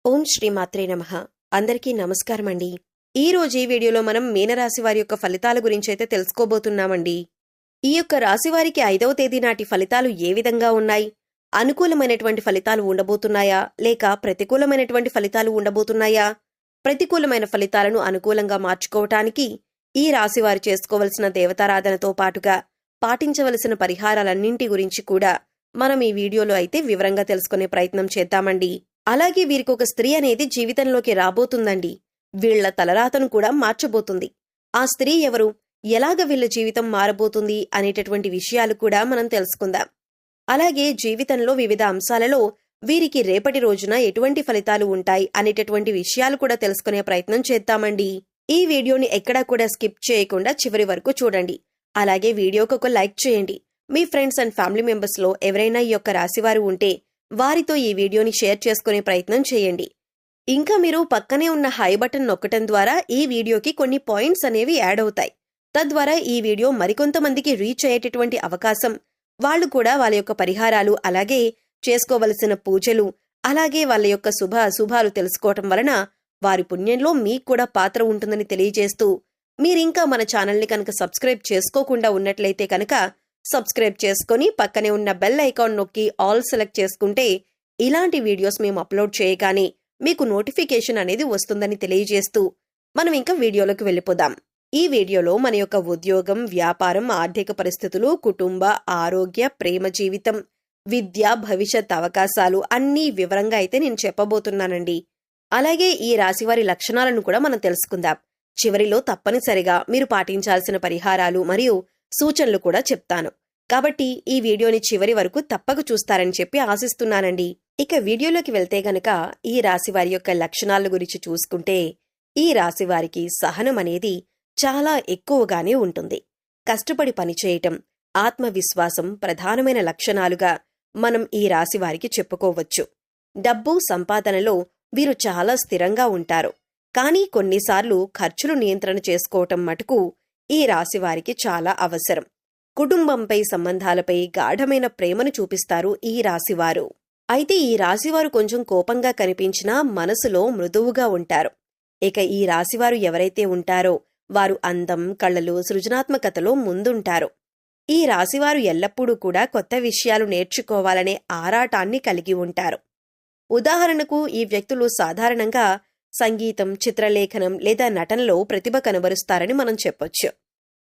ఓం శ్రీ మాత్రే నమః. అందరికీ నమస్కారం అండి. ఈ రోజు ఈ వీడియోలో మనం మీనరాశి వారి యొక్క ఫలితాల గురించి అయితే తెలుసుకోబోతున్నామండి. ఈ యొక్క రాశి వారికి 5వ తేదీ నాటి ఫలితాలు ఏ విధంగా ఉన్నాయి? అనుకూలమైనటువంటి ఫలితాలు ఉండబోతున్నాయా లేక ప్రతికూలమైనటువంటి ఫలితాలు ఉండబోతున్నాయా? ప్రతికూలమైన ఫలితాలను అనుకూలంగా మార్చుకోవటానికి ఈ రాశి వారు చేసుకోవలసిన దేవతారాధనతో పాటుగా పాటించవలసిన పరిహారాలన్నింటి గురించి కూడా మనం ఈ వీడియోలో అయితే వివరంగా తెలుసుకునే ప్రయత్నం చేద్దామండి. అలాగే వీరికి ఒక స్త్రీ అనేది జీవితంలోకి రాబోతుందండి. వీళ్ల తలరాతను కూడా మార్చబోతుంది. ఆ స్త్రీ ఎవరు, ఎలాగ వీళ్ల జీవితం మారబోతుంది అనేటటువంటి విషయాలు కూడా మనం తెలుసుకుందాం. అలాగే జీవితంలో వివిధ అంశాలలో వీరికి రేపటి రోజున ఎటువంటి ఫలితాలు ఉంటాయి అనేటటువంటి విషయాలు కూడా తెలుసుకునే ప్రయత్నం చేద్దామండి. ఈ వీడియోని ఎక్కడా కూడా స్కిప్ చేయకుండా చివరి వరకు చూడండి. అలాగే వీడియోకి ఒక లైక్ చేయండి. మీ ఫ్రెండ్స్ అండ్ ఫ్యామిలీ మెంబర్స్ లో ఎవరైనా ఈ యొక్క రాశివారు ఉంటే వారితో ఈ వీడియోని షేర్ చేసుకునే ప్రయత్నం చేయండి. ఇంకా మీరు పక్కనే ఉన్న హై బటన్ నొక్కటం ద్వారా ఈ వీడియోకి కొన్ని పాయింట్స్ అనేవి యాడ్ అవుతాయి. తద్వారా ఈ వీడియో మరికొంతమందికి రీచ్ అయ్యేటటువంటి అవకాశం, వాళ్ళు కూడా వాళ్ళ యొక్క పరిహారాలు, అలాగే చేసుకోవలసిన పూజలు, అలాగే వాళ్ళ యొక్క అశుభాలు తెలుసుకోవటం వలన వారి పుణ్యంలో మీకు కూడా పాత్ర ఉంటుందని తెలియజేస్తూ, మీరింకా మన ఛానల్ని కనుక సబ్స్క్రైబ్ చేసుకోకుండా ఉన్నట్లయితే కనుక సబ్స్క్రైబ్ చేసుకుని పక్కనే ఉన్న బెల్ ఐకాన్ నొక్కి ఆల్ సెలెక్ట్ చేసుకుంటే ఇలాంటి వీడియోస్ మేము అప్లోడ్ చేయగానే మీకు నోటిఫికేషన్ అనేది వస్తుందని తెలియజేస్తూ మనం ఇంకా వీడియోలోకి వెళ్ళిపోదాం. ఈ వీడియోలో మన యొక్క ఉద్యోగం, వ్యాపారం, ఆర్థిక పరిస్థితులు, కుటుంబ, ఆరోగ్య, ప్రేమ జీవితం, విద్య, భవిష్యత్ అవకాశాలు అన్నీ వివరంగా అయితే నేను చెప్పబోతున్నానండి. అలాగే ఈ రాశివారి లక్షణాలను కూడా మనం తెలుసుకుందాం. చివరిలో తప్పనిసరిగా మీరు పాటించాల్సిన పరిహారాలు మరియు సూచనలు కూడా చెప్తాను. కాబట్టి ఈ వీడియోని చివరి వరకు తప్పక చూస్తారని చెప్పి ఆశిస్తున్నానండి. ఇక వీడియోలోకి వెళ్తే గనక ఈ రాశివారి యొక్క లక్షణాల గురించి చూసుకుంటే, ఈ రాశివారికి సహనం అనేది చాలా ఎక్కువగానే ఉంటుంది. కష్టపడి పనిచేయటం, ఆత్మవిశ్వాసం ప్రధానమైన లక్షణాలుగా మనం ఈ రాశివారికి చెప్పుకోవచ్చు. డబ్బు సంపాదనలో వీరు చాలా స్థిరంగా ఉంటారు. కానీ కొన్నిసార్లు ఖర్చులు నియంత్రణ చేసుకోవటం మటుకు ఈ రాశివారికి చాలా అవసరం. కుటుంబంపై, సంబంధాలపై గాఢమైన ప్రేమను చూపిస్తారు ఈ రాశివారు. అయితే ఈ రాశివారు కొంచెం కోపంగా కనిపించినా మనసులో మృదువుగా ఉంటారు. ఇక ఈ రాశివారు ఎవరైతే ఉంటారో వారు అందం, కళలు, సృజనాత్మకతలో ముందుంటారు. ఈ రాశివారు ఎల్లప్పుడూ కూడా కొత్త విషయాలు నేర్చుకోవాలనే ఆరాటాన్ని కలిగి ఉంటారు. ఉదాహరణకు ఈ వ్యక్తులు సాధారణంగా సంగీతం, చిత్రలేఖనం లేదా నటనలో ప్రతిభ కనబరుస్తారని మనం చెప్పొచ్చు.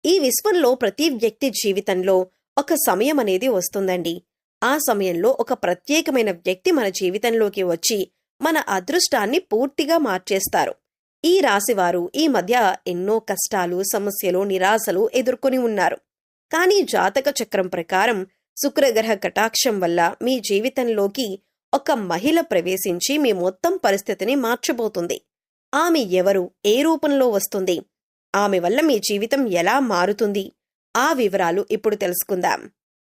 ఈ విశ్వంలో ప్రతి వ్యక్తి జీవితంలో ఒక సమయం అనేది వస్తుందండి. ఆ సమయంలో ఒక ప్రత్యేకమైన వ్యక్తి మన జీవితంలోకి వచ్చి మన అదృష్టాన్ని పూర్తిగా మార్చేస్తారు. ఈ రాశివారు ఈ మధ్య ఎన్నో కష్టాలు, సమస్యలు, నిరాశలు ఎదుర్కొని ఉన్నారు. కానీ జాతక చక్రం ప్రకారం శుక్రగ్రహ కటాక్షం వల్ల మీ జీవితంలోకి ఒక మహిళ ప్రవేశించి మీ మొత్తం పరిస్థితిని మార్చబోతుంది. ఆమె ఎవరు, ఏ రూపంలో వస్తుంది, ఆమె వల్ల మీ జీవితం ఎలా మారుతుంది, ఆ వివరాలు ఇప్పుడు తెలుసుకుందాం.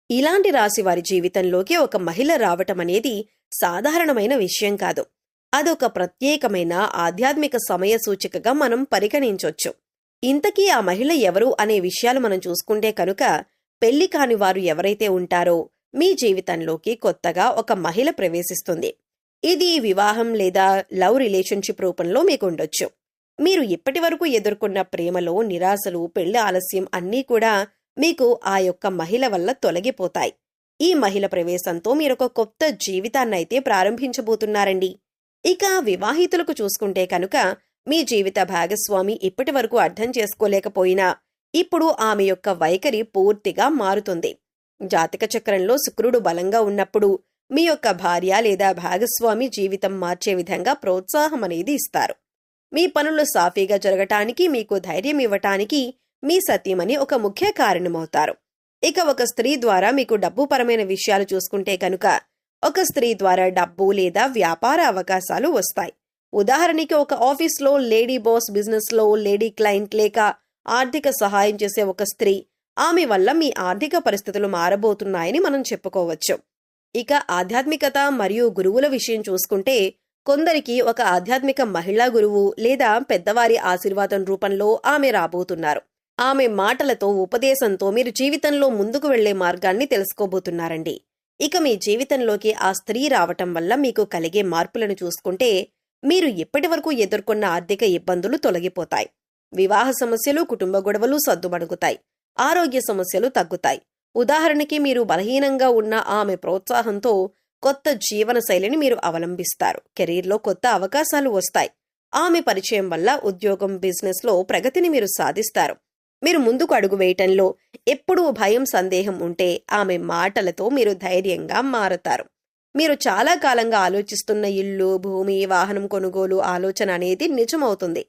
ఇలాంటి రాశి వారి జీవితంలోకి ఒక మహిళ రావటం అనేది సాధారణమైన విషయం కాదు. అదొక ప్రత్యేకమైన ఆధ్యాత్మిక సమయ సూచికగా మనం పరిగణించొచ్చు. ఇంతకీ ఆ మహిళ ఎవరు అనే విషయాలు మనం చూసుకుంటే కనుక, పెళ్లి కాని వారు ఎవరైతే ఉంటారో మీ జీవితంలోకి కొత్తగా ఒక మహిళ ప్రవేశిస్తుంది. ఇది వివాహం లేదా లవ్ రిలేషన్షిప్ రూపంలో మీకు ఉండొచ్చు. మీరు ఇప్పటి వరకు ఎదుర్కొన్న ప్రేమలో నిరాశలు, పెళ్లి ఆలస్యం అన్నీ కూడా మీకు ఆ యొక్క మహిళ వల్ల తొలగిపోతాయి. ఈ మహిళ ప్రవేశంతో మీరొక కొత్త జీవితాన్నైతే ప్రారంభించబోతున్నారండి. ఇక వివాహితులకు చూసుకుంటే కనుక, మీ జీవిత భాగస్వామి ఇప్పటి వరకు అర్థం చేసుకోలేకపోయినా ఇప్పుడు ఆమె యొక్క వైఖరి పూర్తిగా మారుతుంది. జాతక చక్రంలో శుక్రుడు బలంగా ఉన్నప్పుడు మీ యొక్క భార్య లేదా భాగస్వామి జీవితం మార్చే విధంగా ప్రోత్సాహం అనేది ఇస్తారు. మీ పనులు సాఫీగా జరగటానికి, మీకు ధైర్యం ఇవ్వటానికి మీ సతీమణి ఒక ముఖ్య కారణమవుతారు. ఇక ఒక స్త్రీ ద్వారా మీకు డబ్బు పరమైన విషయాలు చూసుకుంటే కనుక, ఒక స్త్రీ ద్వారా డబ్బు లేదా వ్యాపార అవకాశాలు వస్తాయి. ఉదాహరణకి ఒక ఆఫీస్లో లేడీ బాస్, బిజినెస్లో లేడీ క్లయింట్ లేక ఆర్థిక సహాయం చేసే ఒక స్త్రీ, ఆమె వల్ల మీ ఆర్థిక పరిస్థితులు మారబోతున్నాయని మనం చెప్పుకోవచ్చు. ఇక ఆధ్యాత్మికత మరియు గురువుల విషయం చూసుకుంటే, కొందరికి ఒక ఆధ్యాత్మిక మహిళా గురువు లేదా పెద్దవారి ఆశీర్వాదం రూపంలో ఆమె రాబోతున్నారు. ఆమె మాటలతో, ఉపదేశంతో మీరు జీవితంలో ముందుకు వెళ్లే మార్గాన్ని తెలుసుకోబోతున్నారండి. ఇక మీ జీవితంలోకి ఆ స్త్రీ రావటం వల్ల మీకు కలిగే మార్పులను చూసుకుంటే, మీరు ఇప్పటివరకు ఎదుర్కొన్న ఆర్థిక ఇబ్బందులు తొలగిపోతాయి. వివాహ సమస్యలు, కుటుంబ గొడవలు సద్దుమణుగుతాయి. ఆరోగ్య సమస్యలు తగ్గుతాయి. ఉదాహరణకి మీరు బలహీనంగా ఉన్న ఆమె ప్రోత్సాహంతో కొత్త జీవన శైలిని మీరు అవలంబిస్తారు. కెరీర్లో కొత్త అవకాశాలు వస్తాయి. ఆమె పరిచయం వల్ల ఉద్యోగం, బిజినెస్లో ప్రగతిని మీరు సాధిస్తారు. మీరు ముందుకు అడుగు వేయటంలో ఎప్పుడూ భయం, సందేహం ఉంటే ఆమె మాటలతో మీరు ధైర్యంగా మారతారు. మీరు చాలా కాలంగా ఆలోచిస్తున్న ఇల్లు, భూమి, వాహనం కొనుగోలు ఆలోచన అనేది నిజమవుతుంది.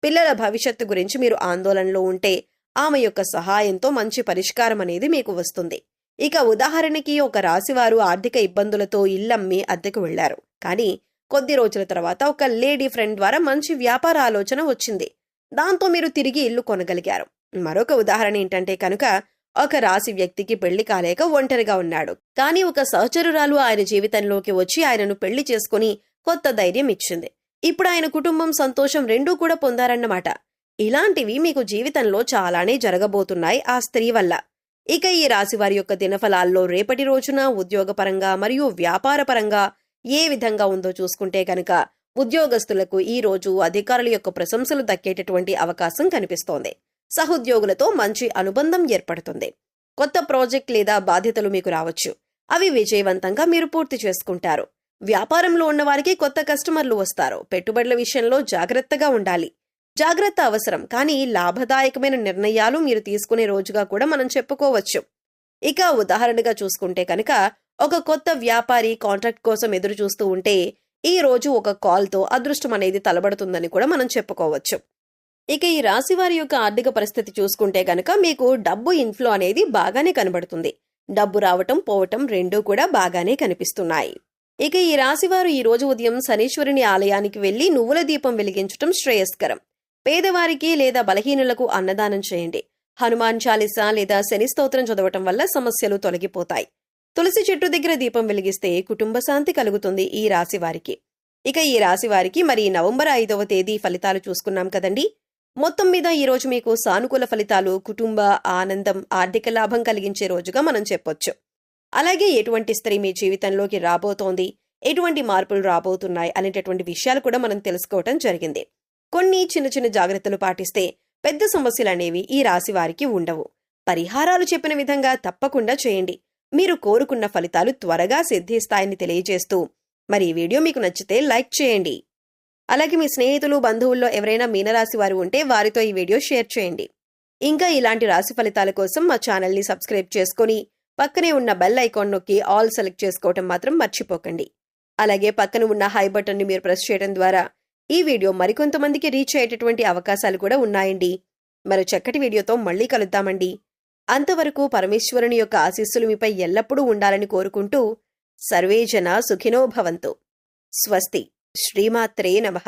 పిల్లల భవిష్యత్తు గురించి మీరు ఆందోళనలో ఉంటే ఆమె యొక్క సహాయంతో మంచి పరిష్కారం అనేది మీకు వస్తుంది. ఇక ఉదాహరణకి ఒక రాశివారు ఆర్థిక ఇబ్బందులతో ఇల్లమ్మి అద్దెకు వెళ్లారు. కానీ కొద్ది రోజుల తర్వాత ఒక లేడీ ఫ్రెండ్ ద్వారా మంచి వ్యాపార ఆలోచన వచ్చింది. దాంతో మీరు తిరిగి ఇల్లు కొనగలిగారు. మరొక ఉదాహరణ ఏంటంటే కనుక ఒక రాశి వ్యక్తికి పెళ్లి కాలేక ఒంటరిగా ఉన్నాడు. కానీ ఒక సహచరురాలు ఆయన జీవితంలోకి వచ్చి ఆయనను పెళ్లి చేసుకుని కొత్త ధైర్యం ఇచ్చింది. ఇప్పుడు ఆయన కుటుంబం, సంతోషం రెండూ కూడా పొందారన్నమాట. ఇలాంటివి మీకు జీవితంలో చాలానే జరగబోతున్నాయి ఆ స్త్రీ వల్ల. ఇక ఈ రాశివారి యొక్క దినఫలాల్లో రేపటి రోజున ఉద్యోగపరంగా మరియు వ్యాపారపరంగా ఏ విధంగా ఉందో చూసుకుంటే కనుక ఉద్యోగస్తులకు ఈ రోజు అధికారుల యొక్క ప్రశంసలు దక్కేటటువంటి అవకాశం కనిపిస్తోంది. సహోద్యోగులతో మంచి అనుబంధం ఏర్పడుతుంది. కొత్త ప్రాజెక్ట్ లేదా బాధ్యతలు మీకు రావచ్చు. అవి విజయవంతంగా మీరు పూర్తి చేసుకుంటారు. వ్యాపారంలో ఉన్నవారికి కొత్త కస్టమర్లు వస్తారు. పెట్టుబడుల విషయంలో జాగ్రత్తగా ఉండాలి. జాగ్రత్త అవసరం, కానీ లాభదాయకమైన నిర్ణయాలు మీరు తీసుకునే రోజుగా కూడా మనం చెప్పుకోవచ్చు. ఇక ఉదాహరణగా చూసుకుంటే కనుక ఒక కొత్త వ్యాపారి కాంట్రాక్ట్ కోసం ఎదురు చూస్తూ ఉంటే ఈ రోజు ఒక కాల్తో అదృష్టం అనేది తలబడుతుందని కూడా మనం చెప్పుకోవచ్చు. ఇక ఈ రాశివారి యొక్క ఆర్థిక పరిస్థితి చూసుకుంటే గనక మీకు డబ్బు ఇన్ఫ్లో అనేది బాగానే కనబడుతుంది. డబ్బు రావటం, పోవటం రెండూ కూడా బాగానే కనిపిస్తున్నాయి. ఇక ఈ రాశివారు ఈ రోజు ఉదయం శనీశ్వరుని ఆలయానికి వెళ్లి నువ్వుల దీపం వెలిగించటం శ్రేయస్కరం. పేదవారికి లేదా బలహీనులకు అన్నదానం చేయండి. హనుమాన్ చాలీసా లేదా శని స్తోత్రం చదవటం వల్ల సమస్యలు తొలగిపోతాయి. తులసి చెట్టు దగ్గర దీపం వెలిగిస్తే కుటుంబ శాంతి కలుగుతుంది ఈ రాశివారికి. ఇక ఈ రాశివారికి మరి నవంబర్ 5వ తేదీ ఫలితాలు చూసుకున్నాం కదండి. మొత్తం మీద ఈ రోజు మీకు సానుకూల ఫలితాలు, కుటుంబ ఆనందం, ఆర్థిక లాభం కలిగించే రోజుగా మనం చెప్పొచ్చు. అలాగే ఎటువంటి స్త్రీ మీ జీవితంలోకి రాబోతోంది, ఎటువంటి మార్పులు రాబోతున్నాయి అనేటటువంటి విషయాలు కూడా మనం తెలుసుకోవటం జరిగింది. కొన్ని చిన్న చిన్న జాగ్రత్తలు పాటిస్తే పెద్ద సమస్యలు అనేవి ఈ రాశి వారికి ఉండవు. పరిహారాలు చెప్పిన విధంగా తప్పకుండా చేయండి. మీరు కోరుకున్న ఫలితాలు త్వరగా సిద్ధిస్తాయని తెలియజేస్తూ మరి ఈ వీడియో మీకు నచ్చితే లైక్ చేయండి. అలాగే మీ స్నేహితులు, బంధువుల్లో ఎవరైనా మీనరాశి వారు ఉంటే వారితో ఈ వీడియో షేర్ చేయండి. ఇంకా ఇలాంటి రాశి ఫలితాల కోసం మా ఛానల్ని సబ్స్క్రైబ్ చేసుకుని పక్కనే ఉన్న బెల్ ఐకాన్ నొక్కి ఆల్ సెలెక్ట్ చేసుకోవటం మాత్రం మర్చిపోకండి. అలాగే పక్కన ఉన్న హై బటన్ని మీరు ప్రెస్ చేయడం ద్వారా ఈ వీడియో మరికొంతమందికి రీచ్ అయ్యేటటువంటి అవకాశాలు కూడా ఉన్నాయండి. మరో చక్కటి వీడియోతో మళ్ళీ కలుద్దామండి. అంతవరకు పరమేశ్వరుని యొక్క ఆశీస్సులు మీపై ఎల్లప్పుడూ ఉండాలని కోరుకుంటూ సర్వేజన సుఖినో భవంతు. స్వస్తి. శ్రీమాత్రే నమః.